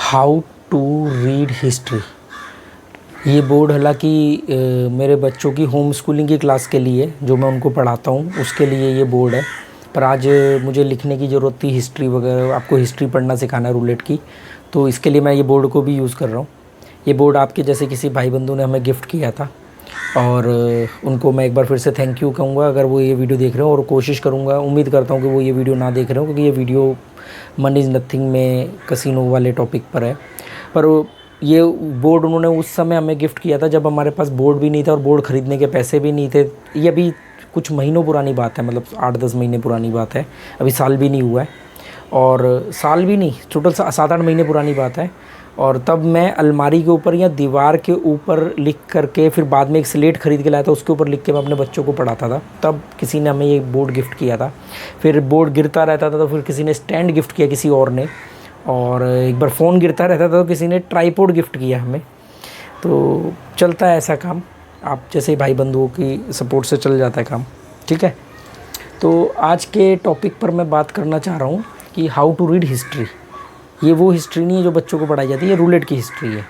How to read history. ये board हालांकि मेरे बच्चों की होम स्कूलिंग की क्लास के लिए, जो मैं उनको पढ़ाता हूँ उसके लिए ये बोर्ड है। पर आज मुझे लिखने की ज़रूरत थी, हिस्ट्री वगैरह आपको हिस्ट्री पढ़ना सिखाना है रूलेट की, तो इसके लिए मैं ये बोर्ड को भी यूज़ कर रहा हूँ। ये बोर्ड आपके जैसे किसी भाई बंधु ने हमें गिफ्ट किया था और उनको मैं एक बार फिर से थैंक यू कहूँगा अगर वो ये वीडियो देख रहे हो, और कोशिश करूँगा, उम्मीद करता हूँ कि वो ये वीडियो ना देख रहे हो, क्योंकि ये वीडियो मनी इज़ नथिंग में कसिनो वाले टॉपिक पर है। पर ये बोर्ड उन्होंने उस समय हमें गिफ्ट किया था जब हमारे पास बोर्ड भी नहीं था और बोर्ड ख़रीदने के पैसे भी नहीं थे। ये अभी कुछ महीनों पुरानी बात है, मतलब 8-10 महीने पुरानी बात है, अभी साल भी नहीं हुआ है, और साल भी नहीं, टोटल 7-8 महीने पुरानी बात है। और तब मैं अलमारी के ऊपर या दीवार के ऊपर लिख करके, फिर बाद में एक स्लेट ख़रीद के लाया था, उसके ऊपर लिख के मैं अपने बच्चों को पढ़ाता था। तब किसी ने हमें ये बोर्ड गिफ्ट किया था। फिर बोर्ड गिरता रहता था तो फिर किसी ने स्टैंड गिफ्ट किया किसी और ने, और एक बार फ़ोन गिरता रहता था तो किसी ने ट्राईपोड गिफ्ट किया हमें। तो चलता है ऐसा काम, आप जैसे भाई बंधुओं की सपोर्ट से चल जाता है काम, ठीक है। तो आज के टॉपिक पर मैं बात करना चाह रहा हूँ कि हाउ टू रीड हिस्ट्री। ये वो हिस्ट्री नहीं है जो बच्चों को पढ़ाई जाती है, ये रूलेट की हिस्ट्री है।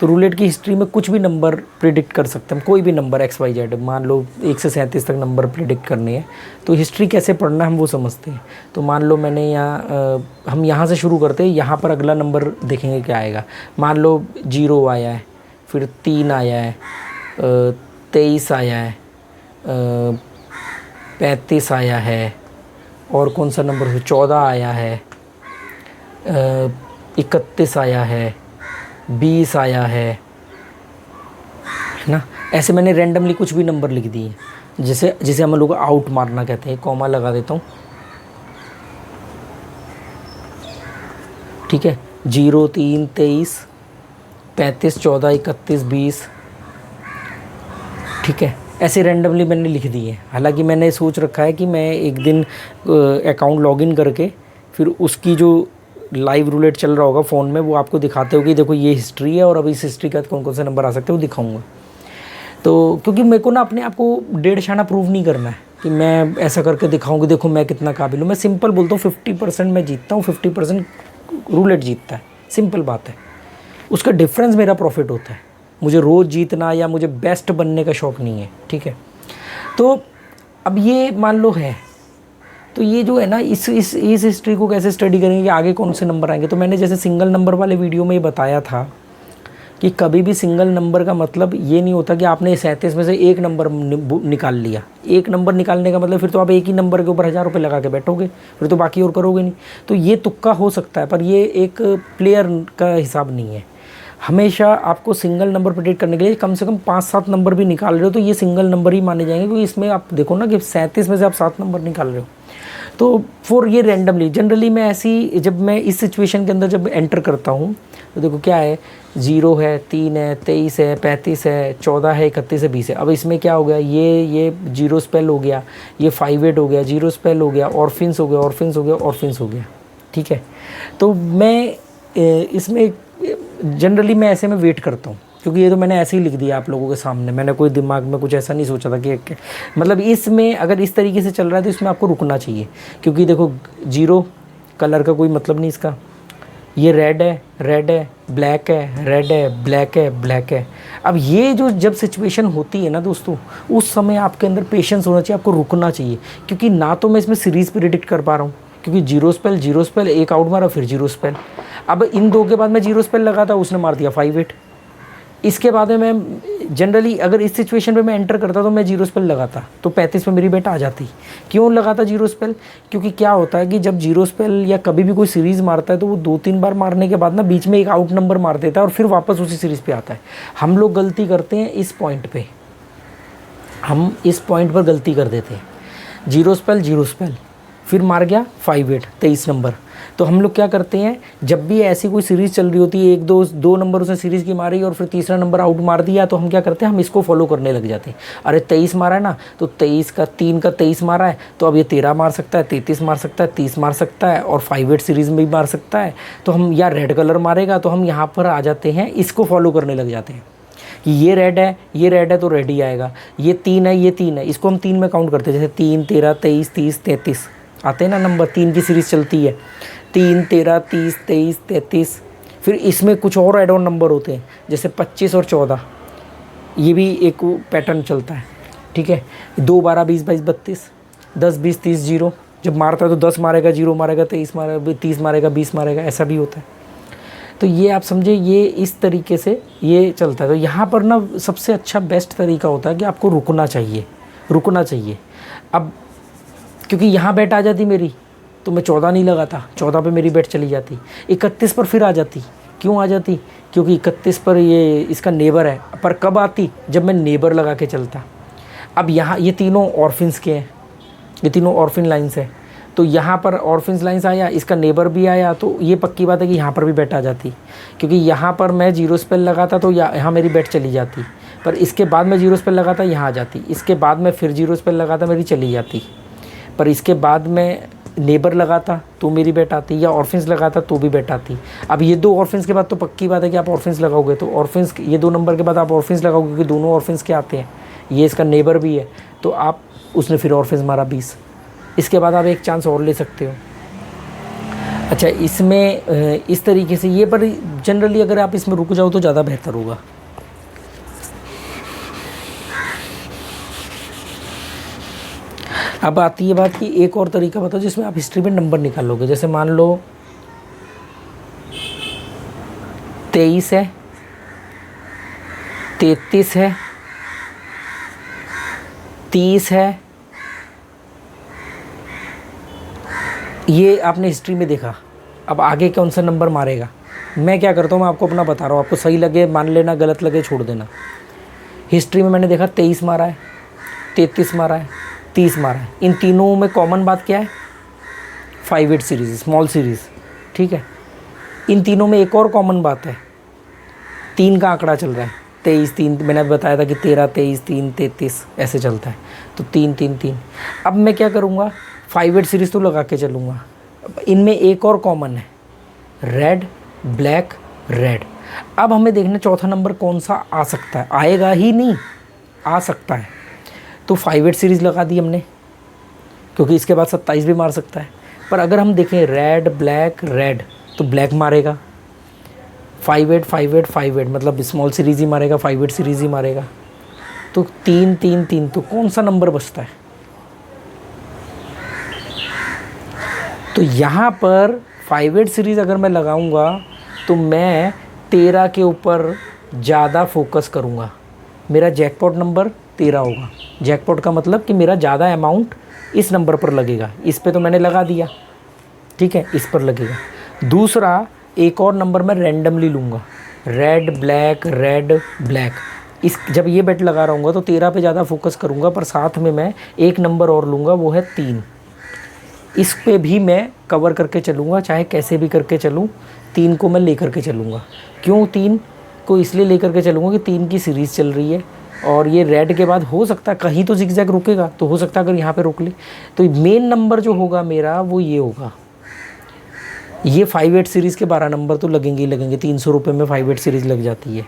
तो रूलेट की हिस्ट्री में कुछ भी नंबर प्रिडिक्ट कर सकते हैं, कोई भी नंबर XYZ, मान लो 1 से 37 तक नंबर प्रिडिक्ट करने हैं। तो हिस्ट्री कैसे पढ़ना है हम वो समझते हैं। तो मान लो मैंने हम यहाँ से शुरू करते हैं, यहाँ पर अगला नंबर देखेंगे क्या आएगा। मान लो 0 आया है, फिर 3 आया है, 23 आया है, 35 आया है, और कौन सा नंबर 14 आया है, 31 आया है, 20 आया है ना। ऐसे मैंने रैंडमली कुछ भी नंबर लिख दिए, जिसे हम लोग आउट मारना कहते हैं। कॉमा लगा देता हूँ, ठीक है। 0, 3, 23, 35, 14, 31, 20, ठीक है। ऐसे रैंडमली मैंने लिख दिए। हालांकि मैंने सोच रखा है कि मैं एक दिन अकाउंट लॉगिन करके फिर उसकी जो लाइव रूलेट चल रहा होगा फ़ोन में, वो आपको दिखाते हो कि देखो ये हिस्ट्री है और अभी इस हिस्ट्री का कौन कौन से नंबर आ सकते हैं वो दिखाऊंगा। तो क्योंकि मेरे को ना अपने आप को डेढ़ शाना प्रूव नहीं करना है कि मैं ऐसा करके दिखाऊं कि देखो मैं कितना काबिल हूँ। मैं सिंपल बोलता हूँ 50% मैं जीतता हूँ, 50% रूलेट जीतता है। सिंपल बात है, उसका डिफरेंस मेरा प्रॉफिट होता है। मुझे रोज़ जीतना या मुझे बेस्ट बनने का शौक़ नहीं है, ठीक है। तो अब ये मान लो है, तो ये जो है ना, इस हिस्ट्री को कैसे स्टडी करेंगे कि आगे कौन से नंबर आएंगे। तो मैंने जैसे सिंगल नंबर वाले वीडियो में ये बताया था कि कभी भी सिंगल नंबर का मतलब ये नहीं होता कि आपने 37 में से एक नंबर निकाल लिया। एक नंबर निकालने का मतलब फिर तो आप एक ही नंबर के ऊपर 1000 रुपये लगा के बैठोगे, फिर तो बाकी और करोगे नहीं। तो ये तुक्का हो सकता है, पर ये एक प्लेयर का हिसाब नहीं है। हमेशा आपको सिंगल नंबर प्रेडिक्ट करने के लिए कम से कम 5-7 नंबर भी निकाल रहे हो तो ये सिंगल नंबर ही माने जाएंगे, क्योंकि इसमें आप देखो ना कि 37 में से आप 7 नंबर निकाल रहे हो। तो फॉर ये रैंडमली जनरली मैं ऐसी, जब मैं इस सिचुएशन के अंदर जब एंटर करता हूँ तो देखो क्या है, 0 है, 3 है, 23 है, 35 है, 14 है, 31 है, 20 है। अब इसमें क्या हो गया, ये 0 स्पेल हो गया, ये 58 हो गया, 0 स्पेल हो गया, ऑर्फिन्स हो गया, ऑर्फिन्स हो गया, ऑर्फिन्स हो गया, ठीक है। तो मैं इसमें जनरली मैं ऐसे में वेट करता हूँ, क्योंकि ये तो मैंने ऐसे ही लिख दिया आप लोगों के सामने। मैंने कोई दिमाग में कुछ ऐसा नहीं सोचा था कि मतलब इसमें अगर इस तरीके से चल रहा है तो इसमें आपको रुकना चाहिए, क्योंकि देखो 0 कलर का कोई मतलब नहीं इसका। ये रेड है, रेड है, ब्लैक है, रेड है, ब्लैक है, ब्लैक है। अब ये जो जब सिचुएशन होती है ना दोस्तों, उस समय आपके अंदर पेशेंस होना चाहिए, आपको रुकना चाहिए। क्योंकि ना तो मैं इसमें सीरीज़ प्रेडिक्ट कर पा रहा हूँ, क्योंकि 0 स्पेल, एक आउट मारा, फिर 0 स्पेल। अब इन दो के बाद मैं 0 स्पेल लगा था, उसने मार दिया 58। इसके बाद में मैं जनरली अगर इस सिचुएशन पे मैं एंटर करता तो मैं 0 स्पेल लगाता तो 35 में मेरी बेट आ जाती। क्यों लगाता 0 स्पेल? क्योंकि क्या होता है कि जब 0 स्पेल या कभी भी कोई सीरीज़ मारता है तो वो 2-3 बार मारने के बाद ना बीच में एक आउट नंबर मार देता है और फिर वापस उसी सीरीज़ पे आता है। हम लोग गलती करते हैं इस पॉइंट पे, हम इस पॉइंट पर गलती कर देते हैं। 0 स्पेल, फिर मार गया 58, 23 नंबर। तो हम लोग क्या करते हैं, जब भी ऐसी कोई सीरीज़ चल रही होती है, 1-2 नंबर उसने सीरीज़ की मारी और फिर तीसरा नंबर आउट मार दिया, तो हम क्या करते हैं, हम इसको फॉलो करने लग जाते हैं। अरे 23 मारा है ना, तो 23 का 3 का 23 मारा है, तो अब ये 13 मार सकता है, 33 मार सकता है, 30 मार सकता है, और 58 सीरीज़ में भी मार सकता है। तो हम, या रेड कलर मारेगा, तो हम यहाँ पर आ जाते हैं, इसको फॉलो करने लग जाते हैं कि ये रेड है, ये रेड है तो रेड ही आएगा। ये 3 है, ये 3 है, इसको हम 3 में काउंट करते हैं। जैसे 3, 13, 23, 30, 33 आते हैं ना नंबर, 3 की सीरीज़ चलती है। 3, 13, 30, 23, 33, फिर इसमें कुछ और ऐड ऑन नंबर होते हैं, जैसे 25 और 14, ये भी एक पैटर्न चलता है, ठीक है। 2 12 20 22 32, 10 20 30 जीरो, जब मारता है तो 10 मारेगा, 0 मारेगा, 23 मारेगा, 30 मारेगा, 20 मारेगा, ऐसा भी होता है। तो ये आप समझे, ये इस तरीके से ये चलता है। तो यहाँ पर ना सबसे अच्छा बेस्ट तरीका होता है कि आपको रुकना चाहिए, रुकना चाहिए। अब क्योंकि यहाँ बैट आ जाती मेरी, तो मैं 14 नहीं लगाता, 14 पे मेरी बैट चली जाती, 31 पर फिर आ जाती। क्यों आ जाती? क्योंकि 31 पर ये इसका नेबर है। पर कब आती? जब मैं नेबर लगा के चलता। अब यहाँ ये तीनों ऑर्फिन्स के हैं, ये तीनों ऑर्फिन लाइन्स हैं, तो यहाँ पर ऑर्फिन्स लाइन्स आया, इसका नेबर भी आया, तो ये पक्की बात है कि यहाँ पर भी बैट आ जाती। क्योंकि यहाँ पर मैं 0 स्पेल लगाता तो यहाँ मेरी बैट चली जाती, पर इसके बाद मैं 0 स्पेल लगाता यहाँ आ जाती, इसके बाद मैं फिर 0 स्पेल लगाता मेरी चली जाती, पर इसके बाद मैं नेबर लगाता तो मेरी बैट आती, या ऑर्फिन्स लगाता तो भी बैट आती। अब ये 2 ऑर्फिन्स के बाद तो पक्की बात है कि आप ऑर्फिन्स लगाओगे, तो ऑर्फिन्स ये 2 नंबर के बाद आप ऑर्फिन्स लगाओगे, क्योंकि दोनों ऑर्फिन्स के आते हैं, ये इसका नेबर भी है, तो आप उसने फिर ऑर्फिन्स मारा 20। इसके बाद आप एक चांस और ले सकते हो। अच्छा, इसमें इस तरीके से ये, पर जनरली अगर आप इसमें रुक जाओ तो ज़्यादा बेहतर होगा। अब आती है बात कि एक और तरीका बताओ जिसमें आप हिस्ट्री में नंबर निकालोगे। जैसे मान लो 23 है, 33 है, 30 है, ये आपने हिस्ट्री में देखा। अब आगे कौन सा नंबर मारेगा? मैं क्या करता हूँ, मैं आपको अपना बता रहा हूँ, आपको सही लगे मान लेना, गलत लगे छोड़ देना। हिस्ट्री में मैंने देखा 23 मारा है, 33 मारा है, 30 मारा है। इन तीनों में कॉमन बात क्या है? 5/8 सीरीज़, स्मॉल सीरीज़, ठीक है। इन तीनों में एक और कॉमन बात है, 3 का आंकड़ा चल रहा है। 23 3, मैंने बताया था कि 13 23 3 33 ऐसे चलता है, तो 3 3 3। अब मैं क्या करूँगा, 5/8 सीरीज़ तो लगा के चलूँगा। इनमें एक और कॉमन है, रेड ब्लैक रेड। अब हमें देखना चौथा नंबर कौन सा आ सकता है, आएगा ही नहीं, आ सकता है, तो 5/8 सीरीज़ लगा दी हमने, क्योंकि इसके बाद 27 भी मार सकता है। पर अगर हम देखें रेड ब्लैक रेड, तो ब्लैक मारेगा, 5/8 5/8 5/8 मतलब स्मॉल सीरीज़ ही मारेगा, 5/8 सीरीज़ ही मारेगा। तो 3 3 3, तो कौन सा नंबर बचता है? तो यहाँ पर 5/8 सीरीज़ अगर मैं लगाऊंगा तो मैं 13 के ऊपर ज़्यादा फोकस करूँगा। मेरा जैकपॉट नंबर 13 होगा। जैकपॉट का मतलब कि मेरा ज़्यादा अमाउंट इस नंबर पर लगेगा। इस पे तो मैंने लगा दिया, ठीक है, इस पर लगेगा। दूसरा, एक और नंबर मैं रैंडमली लूँगा, रेड ब्लैक रेड ब्लैक। इस जब ये बेट लगा रहूँगा तो 13 पे ज़्यादा फोकस करूँगा, पर साथ में मैं एक नंबर और लूँगा, वो है 3। इस पे भी मैं कवर करके चलूँगा, चाहे कैसे भी करके चलूँ, 3 को मैं लेकर के चलूँगा। क्यों 3 को इसलिए लेकर के चलूँगा कि 3 की सीरीज़ चल रही है, और ये रेड के बाद हो सकता है कहीं तो जिगजैग रुकेगा, तो हो सकता है अगर यहाँ पे रुक ले तो मेन नंबर जो होगा मेरा वो ये होगा। ये 5/8 सीरीज़ के 12 नंबर तो लगेंगे ही लगेंगे। 300 रुपये में 5/8 सीरीज़ लग जाती है,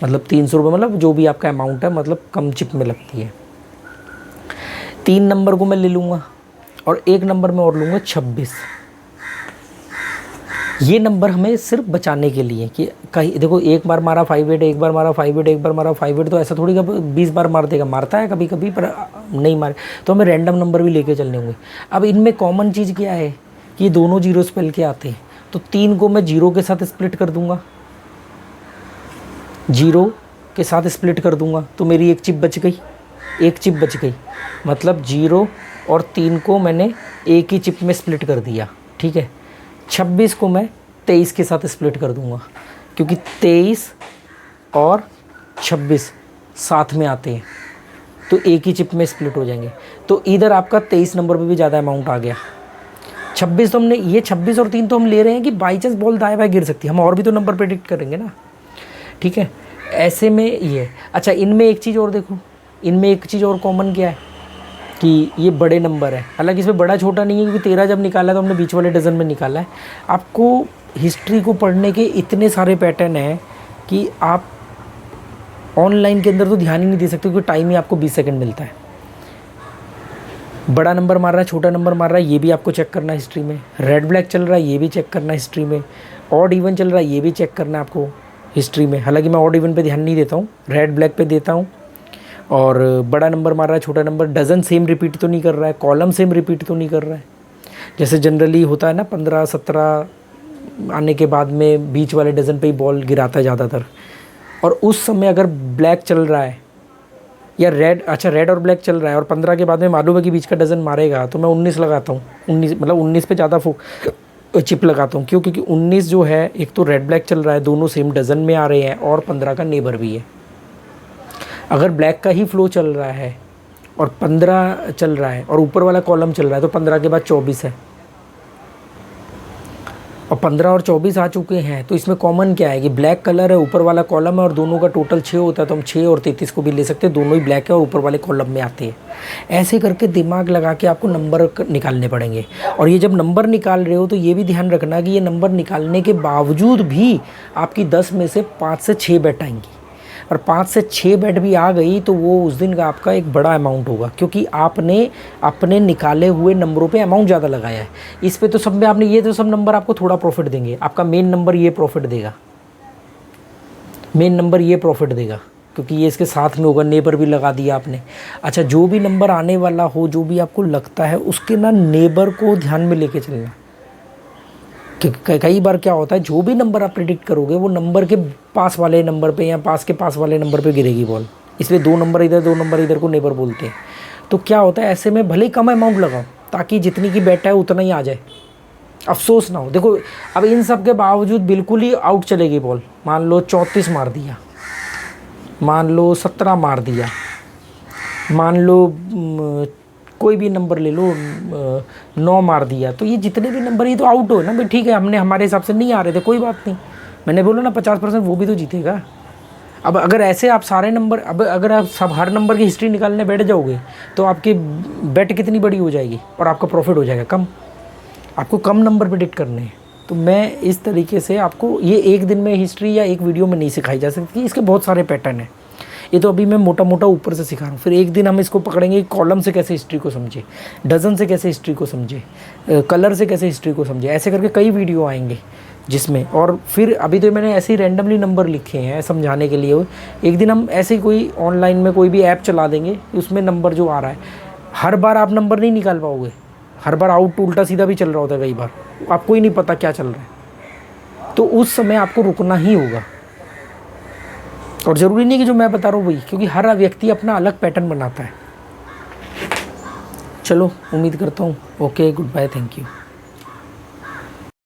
मतलब 300 रुपये, मतलब जो भी आपका अमाउंट है, मतलब कम चिप में लगती है। 3 नंबर को मैं ले लूँगा और एक नंबर में और लूँगा 26। ये नंबर हमें सिर्फ बचाने के लिए कि कहीं देखो, एक बार मारा 5/8, एक बार मारा 5/8, एक बार मारा 5/8, तो ऐसा थोड़ी कभी 20 बार मार देगा, मारता है कभी कभी, पर नहीं मारे, तो हमें रैंडम नंबर भी लेके चलने होंगे। अब इनमें कॉमन चीज़ क्या है कि ये दोनों 0 स्पेल के आते हैं, तो 3 को मैं 0 के साथ स्प्लिट कर दूंगा, 0 के साथ स्प्लिट कर दूंगा, तो मेरी एक चिप बच गई, एक चिप बच गई, मतलब 0 और 3 को मैंने एक ही चिप में स्प्लिट कर दिया, ठीक है। 26 को मैं 23 के साथ स्प्लिट कर दूंगा, क्योंकि 23 और 26 साथ में आते हैं, तो एक ही चिप में स्प्लिट हो जाएंगे। तो इधर आपका 23 नंबर पे भी ज़्यादा अमाउंट आ गया। 26 तो हमने, ये 26 और 3 तो हम ले रहे हैं कि बाई चांस बॉल दाएं बाएं गिर सकती है, हम और भी तो नंबर प्रेडिक्ट करेंगे ना, ठीक है। ऐसे में ये, अच्छा इनमें एक चीज़ और देखो, इनमें एक चीज़ और कॉमन क्या है कि ये बड़े नंबर है, हालांकि इसमें बड़ा छोटा नहीं है, क्योंकि 13 जब निकाला है तो हमने बीच वाले डजन में निकाला है। आपको हिस्ट्री को पढ़ने के इतने सारे पैटर्न हैं कि आप ऑनलाइन के अंदर तो ध्यान ही नहीं दे सकते, क्योंकि टाइम ही आपको 20 सेकंड मिलता है। बड़ा नंबर मार रहा है, छोटा नंबर मार रहा है, ये भी आपको चेक करना है हिस्ट्री में। रेड ब्लैक चल रहा है, ये भी चेक करना है हिस्ट्री में। ऑड इवन चल रहा है ये भी चेक करना है आपको हिस्ट्री में। हालांकि मैं ऑड इवन पे ध्यान नहीं देता हूँ, रेड ब्लैक पे देता हूँ। और बड़ा नंबर मार रहा है, छोटा नंबर, डजन सेम रिपीट तो नहीं कर रहा है, कॉलम सेम रिपीट तो नहीं कर रहा है। जैसे जनरली होता है ना 15-17 आने के बाद में बीच वाले डजन पे ही बॉल गिराता है ज़्यादातर। और उस समय अगर ब्लैक चल रहा है या रेड, अच्छा रेड और ब्लैक चल रहा है और 15 के बाद में मालूम है कि बीच का डजन मारेगा, तो मैं 19 लगाता हूँ। 19 मतलब 19 पे ज़्यादा चिप लगाता हूँ। क्यों? क्योंकि 19 जो है, एक तो रेड ब्लैक चल रहा है, दोनों सेम डजन में आ रहे हैं, और 15 का नेबर भी है। अगर ब्लैक का ही फ्लो चल रहा है और 15 चल रहा है और ऊपर वाला कॉलम चल रहा है, तो 15 के बाद 24 है, और 15 और 24 आ चुके हैं। तो इसमें कॉमन क्या है कि ब्लैक कलर है, ऊपर वाला कॉलम है, और दोनों का टोटल 6 होता है। तो हम 6 और 33 को भी ले सकते हैं, दोनों ही ब्लैक है और ऊपर वाले कॉलम में आते हैं। ऐसे करके दिमाग लगा के आपको नंबर निकालने पड़ेंगे। और ये जब नंबर निकाल रहे हो तो ये भी ध्यान रखना कि ये नंबर निकालने के बावजूद भी आपकी 10 में से 5 से 6 बेट आएंगी। और 5 से 6 बेट भी आ गई तो वो उस दिन का आपका एक बड़ा अमाउंट होगा, क्योंकि आपने अपने निकाले हुए नंबरों पे अमाउंट ज़्यादा लगाया है। इस पे तो सब में आपने, ये तो सब नंबर आपको थोड़ा प्रॉफिट देंगे, आपका मेन नंबर ये प्रॉफिट देगा, मेन नंबर ये प्रॉफिट देगा, क्योंकि ये इसके साथ में होगा, नेबर भी लगा दिया आपने। अच्छा, जो भी नंबर आने वाला हो, जो भी आपको लगता है, उसके ना नेबर को ध्यान में लेके चलना। कई बार क्या होता है, जो भी नंबर आप प्रिडिक्ट करोगे वो नंबर के पास वाले नंबर पे या पास के पास वाले नंबर पे गिरेगी बॉल, इसलिए 2 नंबर इधर 2 नंबर इधर को नेबर बोलते हैं। तो क्या होता है, ऐसे में भले ही कम अमाउंट लगाओ ताकि जितनी की बेट है उतना ही आ जाए, अफसोस ना हो। देखो अब इन सब के बावजूद बिल्कुल ही आउट चलेगी बॉल, मान लो 34 मार दिया, मान लो 17 मार दिया, मान लो कोई भी नंबर ले लो 9 मार दिया, तो ये जितने भी नंबर, ये तो आउट हो ना भाई। ठीक है, हमने हमारे हिसाब से नहीं आ रहे थे, कोई बात नहीं, मैंने बोला ना 50% वो भी तो जीतेगा। अब अगर ऐसे आप सारे नंबर, अब अगर आप सब हर नंबर की हिस्ट्री निकालने बैठ जाओगे तो आपकी बेट कितनी बड़ी हो जाएगी और आपका प्रॉफिट हो जाएगा कम। आपको कम नंबर प्रेडिक्ट करने हैं। तो मैं इस तरीके से आपको, ये एक दिन में हिस्ट्री या एक वीडियो में नहीं सिखाई जा सकती, इसके बहुत सारे पैटर्न हैं। ये तो अभी मैं मोटा मोटा ऊपर से सिखा रहा हूँ। फिर एक दिन हम इसको पकड़ेंगे, कॉलम से कैसे हिस्ट्री को समझे, डजन से कैसे हिस्ट्री को समझे, कलर से कैसे हिस्ट्री को समझे, ऐसे करके कई वीडियो आएंगे जिसमें। और फिर अभी तो मैंने ऐसे ही रैंडमली नंबर लिखे हैं समझाने के लिए। एक दिन हम ऐसे कोई ऑनलाइन में कोई भी ऐप चला देंगे, उसमें नंबर जो आ रहा है, हर बार आप नंबर नहीं निकाल पाओगे, हर बार आउट उल्टा सीधा भी चल रहा होता है, कई बार आपको ही नहीं पता क्या चल रहा है। तो उस समय आपको रुकना ही होगा। और ज़रूरी नहीं कि जो मैं बता रहा हूँ वही, क्योंकि हर व्यक्ति अपना अलग पैटर्न बनाता है। चलो, उम्मीद करता हूँ। Okay, good bye, thank you.